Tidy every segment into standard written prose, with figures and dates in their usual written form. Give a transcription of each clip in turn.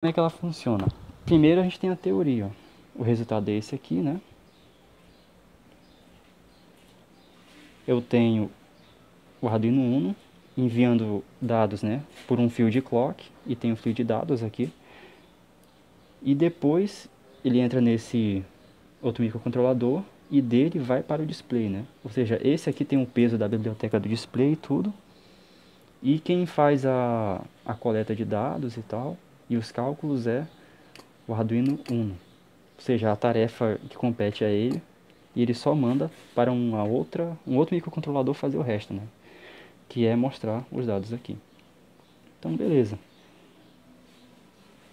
Como é que ela funciona? Primeiro a gente tem a teoria, ó. O resultado é esse aqui, né? Eu tenho o Arduino Uno enviando dados, né, por um fio de clock, e tem um fio de dados aqui. E depois ele entra nesse outro microcontrolador e dele vai para o display, né? Ou seja, esse aqui tem o peso da biblioteca do display e tudo. E quem faz a coleta de dados e tal, e os cálculos é o Arduino Uno. Ou seja, a tarefa que compete a ele, e ele só manda para um outro microcontrolador fazer o resto, né? Que é mostrar os dados aqui. Então, beleza.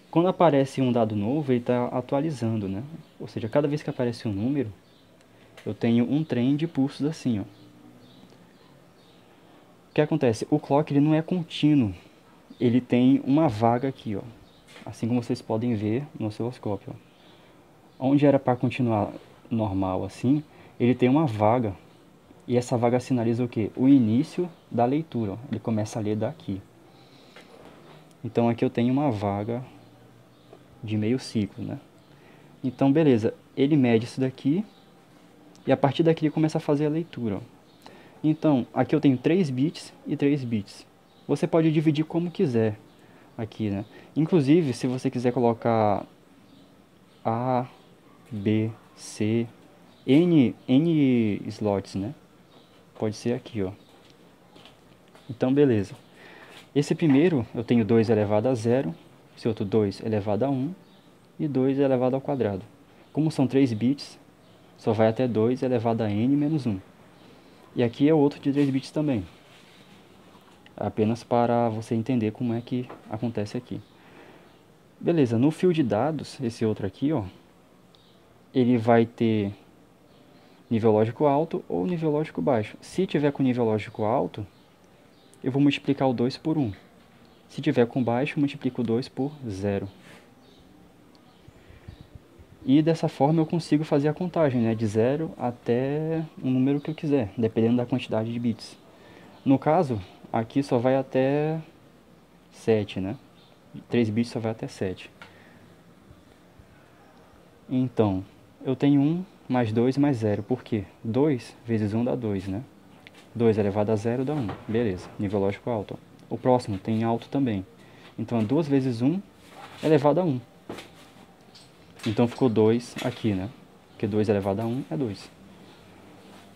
Quando aparece um dado novo, ele está atualizando, né? Ou seja, cada vez que aparece um número, eu tenho um trem de pulsos assim, ó. O que acontece? O clock ele não é contínuo. Ele tem uma vaga aqui, ó. Assim como vocês podem ver no osciloscópio, ó. Onde era para continuar normal assim, ele tem uma vaga. E essa vaga sinaliza o quê? O início da leitura, ó. Ele começa a ler daqui. Então aqui eu tenho uma vaga de meio ciclo, né? Então beleza, ele mede isso daqui e a partir daqui ele começa a fazer a leitura, ó. Então aqui eu tenho 3 bits e 3 bits. Você pode dividir como quiser aqui, né? Inclusive, se você quiser colocar A, B, C, N slots, né? Pode ser aqui, ó. Então beleza. Esse primeiro eu tenho 2 elevado a 0, esse outro 2 elevado a 1 e 2 elevado ao quadrado. Como são 3 bits, só vai até 2 elevado a n menos 1. E aqui é outro de 3 bits também. Apenas para você entender como é que acontece aqui. Beleza, no fio de dados, esse outro aqui, ó, ele vai ter nível lógico alto ou nível lógico baixo. Se tiver com nível lógico alto, eu vou multiplicar o 2 por 1. Se tiver com baixo, multiplico o 2 por 0. E dessa forma eu consigo fazer a contagem, né, de 0 até um número que eu quiser, dependendo da quantidade de bits. No caso, aqui só vai até 7, né? 3 bits só vai até 7. Então, eu tenho 1 mais 2 mais 0. Por quê? 2 vezes 1 dá 2, né? 2 elevado a 0 dá 1. Beleza, nível lógico alto. O próximo tem alto também. Então, 2 vezes 1 elevado a 1. Então, ficou 2 aqui, né? Porque 2 elevado a 1 é 2.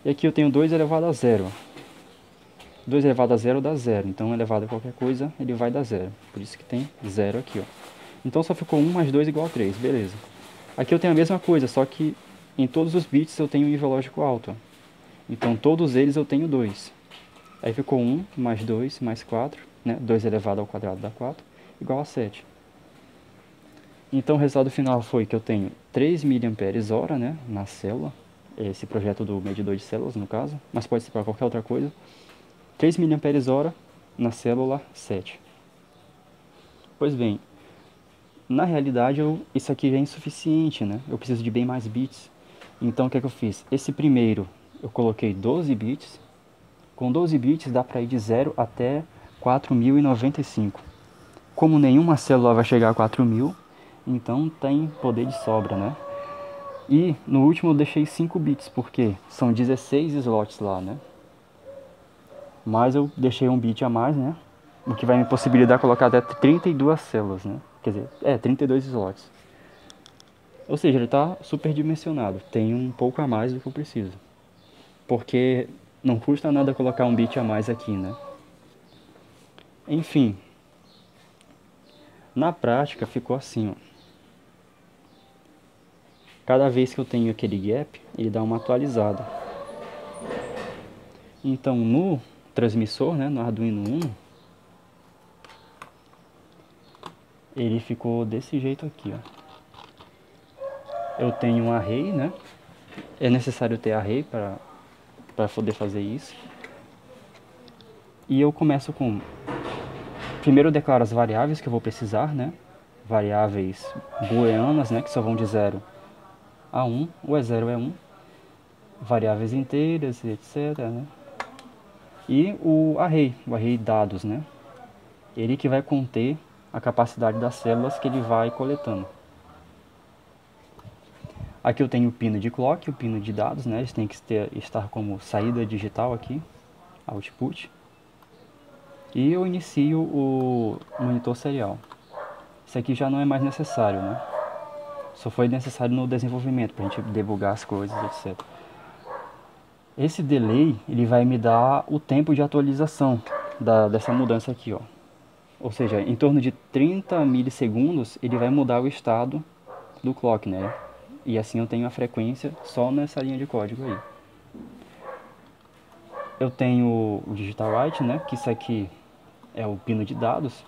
E aqui eu tenho 2 elevado a 0. 2 elevado a 0 dá 0. Então, elevado a qualquer coisa, ele vai dar 0. Por isso que tem 0 aqui, ó. Então, só ficou 1 mais 2 igual a 3. Beleza. Aqui eu tenho a mesma coisa, só que em todos os bits eu tenho um nível lógico alto. Então, todos eles eu tenho 2. Aí ficou 1 mais 2 mais 4, né? 2 elevado ao quadrado dá 4, igual a 7. Então, o resultado final foi que eu tenho 3 mAh, né, na célula. Esse projeto do medidor de células, no caso, mas pode ser para qualquer outra coisa. 3 mAh na célula 7. Pois bem, na realidade isso aqui já é insuficiente, né? Eu preciso de bem mais bits. Então o que é que eu fiz? Esse primeiro eu coloquei 12 bits. Com 12 bits dá para ir de 0 até 4095. Como nenhuma célula vai chegar a 4000, então tem poder de sobra, né? E no último eu deixei 5 bits, porque são 16 slots lá, né? Mas eu deixei um bit a mais, né? O que vai me possibilitar colocar até 32 células, né? Quer dizer, 32 slots. Ou seja, ele está superdimensionado. Tem um pouco a mais do que eu preciso. Porque não custa nada colocar um bit a mais aqui, né? Enfim. Na prática ficou assim, ó. Cada vez que eu tenho aquele gap, ele dá uma atualizada. Então no transmissor, né, no Arduino Uno, ele ficou desse jeito aqui, ó. Eu tenho um array, né? É necessário ter array para poder fazer isso. E eu começo com... Primeiro eu declaro as variáveis que eu vou precisar, né? Variáveis booleanas, né? Que só vão de 0 a 1. O E0 é 1. Variáveis inteiras, etc, né? E o array dados, né? Ele que vai conter a capacidade das células que ele vai coletando. Aqui eu tenho o pino de clock, o pino de dados, né? Eles têm que estar como saída digital aqui, output. E eu inicio o monitor serial. Isso aqui já não é mais necessário, né? Só foi necessário no desenvolvimento, para a gente debugar as coisas, etc. Esse delay, ele vai me dar o tempo de atualização dessa mudança aqui, ó. Ou seja, em torno de 30 milissegundos, ele vai mudar o estado do clock, né? E assim eu tenho a frequência só nessa linha de código aí. Eu tenho o digital write, né? Que isso aqui é o pino de dados.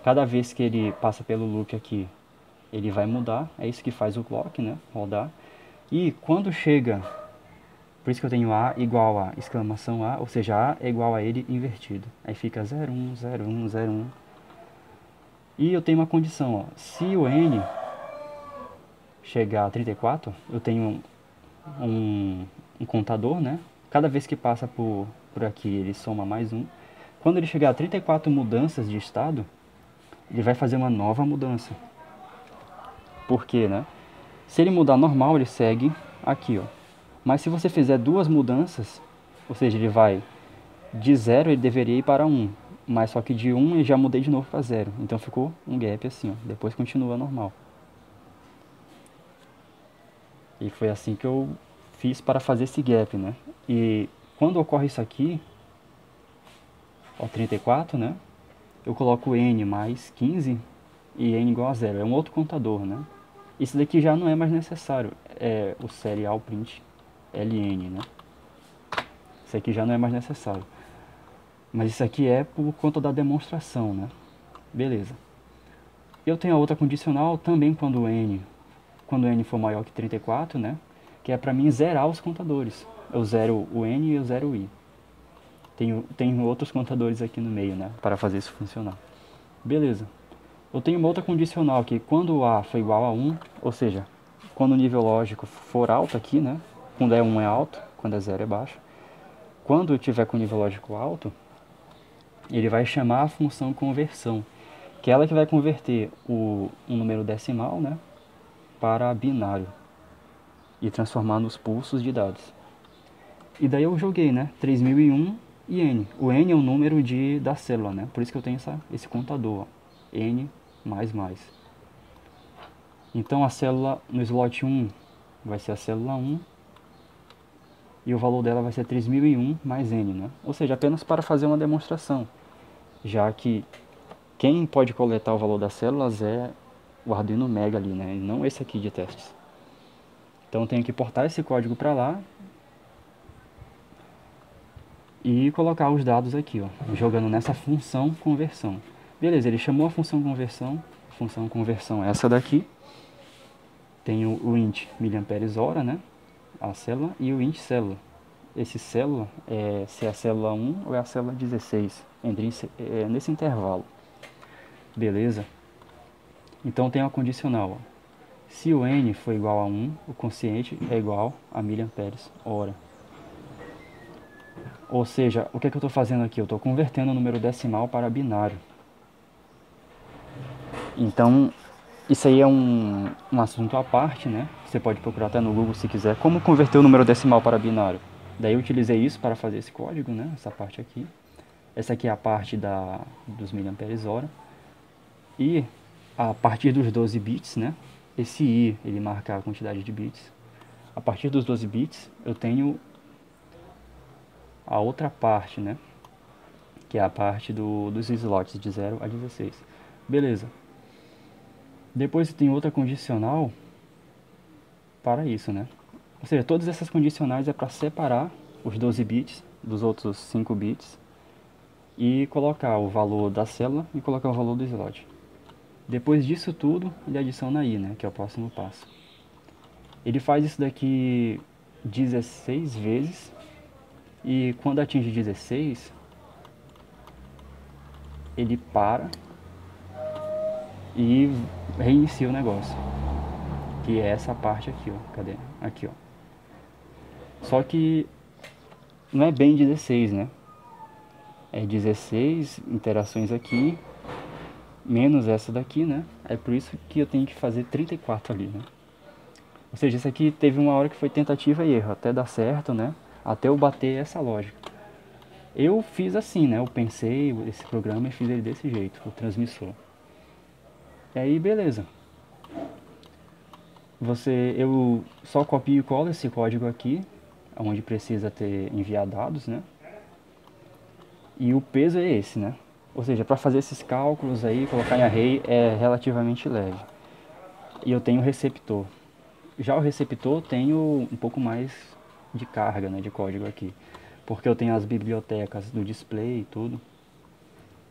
Cada vez que ele passa pelo loop aqui, ele vai mudar. É isso que faz o clock, né? Rodar. E quando chega, por isso que eu tenho A igual a exclamação A, ou seja, A é igual a ele invertido. Aí fica 01, 01, 01. E eu tenho uma condição, ó. Se o N chegar a 34, eu tenho um contador, né? Cada vez que passa por aqui, ele soma mais um. Quando ele chegar a 34 mudanças de estado, ele vai fazer uma nova mudança. Por quê, né? Se ele mudar normal, ele segue aqui, ó. Mas se você fizer duas mudanças, ou seja, ele vai de 0, ele deveria ir para 1. Mas só que de 1 eu já mudei de novo para 0. Então ficou um gap assim, ó. Depois continua normal. E foi assim que eu fiz para fazer esse gap, né? E quando ocorre isso aqui, ó, 34, né? Eu coloco n mais 15 e n igual a 0. É um outro contador, né? Isso daqui já não é mais necessário. É o serial print ln, né? Isso aqui já não é mais necessário. Mas isso aqui é por conta da demonstração, né? Beleza. Eu tenho a outra condicional também quando n for maior que 34, né? Que é para mim zerar os contadores. Eu zero o n e eu zero o i. Tenho outros contadores aqui no meio, né? Para fazer isso funcionar. Beleza. Eu tenho uma outra condicional que quando A for igual a 1, ou seja, quando o nível lógico for alto aqui, né? Quando é 1 é alto, quando é 0 é baixo. Quando eu tiver com o nível lógico alto, ele vai chamar a função conversão, que é ela que vai converter um número decimal, né, para binário e transformar nos pulsos de dados. E daí eu joguei, né, 3001 e n. O n é o número da célula, né, por isso que eu tenho esse contador, ó, n mais mais. Então a célula no slot 1 vai ser a célula 1 e o valor dela vai ser 3001 mais n, né? Ou seja, apenas para fazer uma demonstração, já que quem pode coletar o valor das células é o Arduino Mega ali, né? E não esse aqui de testes. Então eu tenho que portar esse código para lá e colocar os dados aqui, ó, jogando nessa função conversão. Beleza, ele chamou a função conversão é essa daqui. Tem o int mAh, né? A célula e o int célula. Esse célula é se é a célula 1 ou é a célula 16, nesse intervalo. Beleza? Então tem uma condicional, ó. Se o n for igual a 1, o quociente é igual a mAh. Ou seja, o que eu estou fazendo aqui? Eu estou convertendo o número decimal para binário. Então, isso aí é um assunto à parte, né? Você pode procurar até no Google se quiser. Como converter o número decimal para binário? Daí eu utilizei isso para fazer esse código, né? Essa parte aqui. Essa aqui é a parte dos mAh. E a partir dos 12 bits, né? Esse i, ele marca a quantidade de bits. A partir dos 12 bits, eu tenho a outra parte, né? Que é a parte dos slots de 0 a 16. Beleza. Depois tem outra condicional para isso, né? Ou seja, todas essas condicionais é para separar os 12 bits dos outros 5 bits e colocar o valor da célula e colocar o valor do slot. Depois disso tudo, ele adiciona i, né? Que é o próximo passo. Ele faz isso daqui 16 vezes e quando atinge 16, ele para e reinicia o negócio. Que é essa parte aqui, ó. Cadê? Aqui, ó. Só que não é bem 16, né? É 16 interações aqui menos essa daqui, né? É por isso que eu tenho que fazer 34 ali, né? Ou seja, isso aqui teve uma hora que foi tentativa e erro, até dar certo, né? Até eu bater essa lógica. Eu fiz assim, né? Eu pensei esse programa e fiz ele desse jeito, o transmissor. E aí, beleza. Eu só copio e colo esse código aqui, onde precisa ter enviar dados, né? E o peso é esse, né? Ou seja, para fazer esses cálculos aí, colocar em array é relativamente leve. E eu tenho receptor. Já o receptor tenho um pouco mais de carga, né, de código aqui. Porque eu tenho as bibliotecas do display e tudo.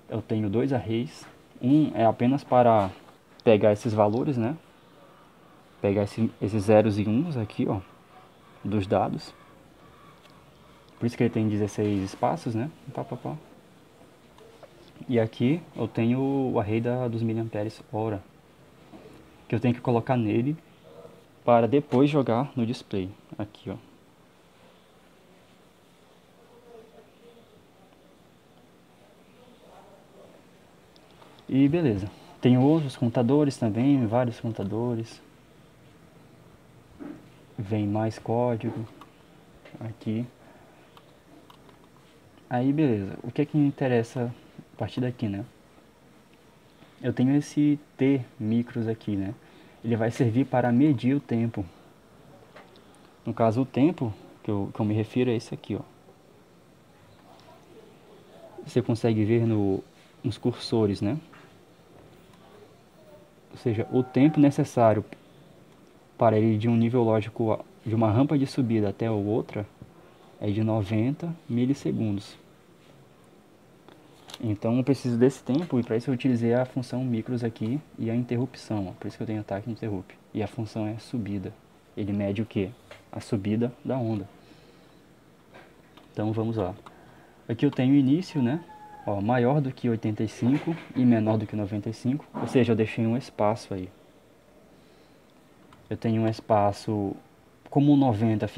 Eu tenho dois arrays. Um é apenas para pegar esses valores, né? Pegar esses zeros e uns aqui, ó, dos dados. Por isso que ele tem 16 espaços, né? Pá, pá, pá. E aqui eu tenho o array dos miliamperes hora, que eu tenho que colocar nele para depois jogar no display. Aqui, ó. E beleza. Tem outros contadores também, vários contadores. Vem mais código aqui. Aí beleza. O que é que me interessa a partir daqui, né? Eu tenho esse T micros aqui, né? Ele vai servir para medir o tempo. No caso, o tempo que eu me refiro é esse aqui, ó. Você consegue ver nos cursores, né? Ou seja, o tempo necessário para ele de um nível lógico, de uma rampa de subida até a outra, é de 90 milissegundos. Então eu preciso desse tempo e para isso eu utilizei a função micros aqui e a interrupção, ó. Por isso que eu tenho ataque e interrupt. E a função é subida. Ele mede o que? A subida da onda. Então vamos lá. Aqui eu tenho o início, né? Ó, maior do que 85 e menor do que 95, ou seja, eu deixei um espaço aí. Eu tenho um espaço, como o 90 fica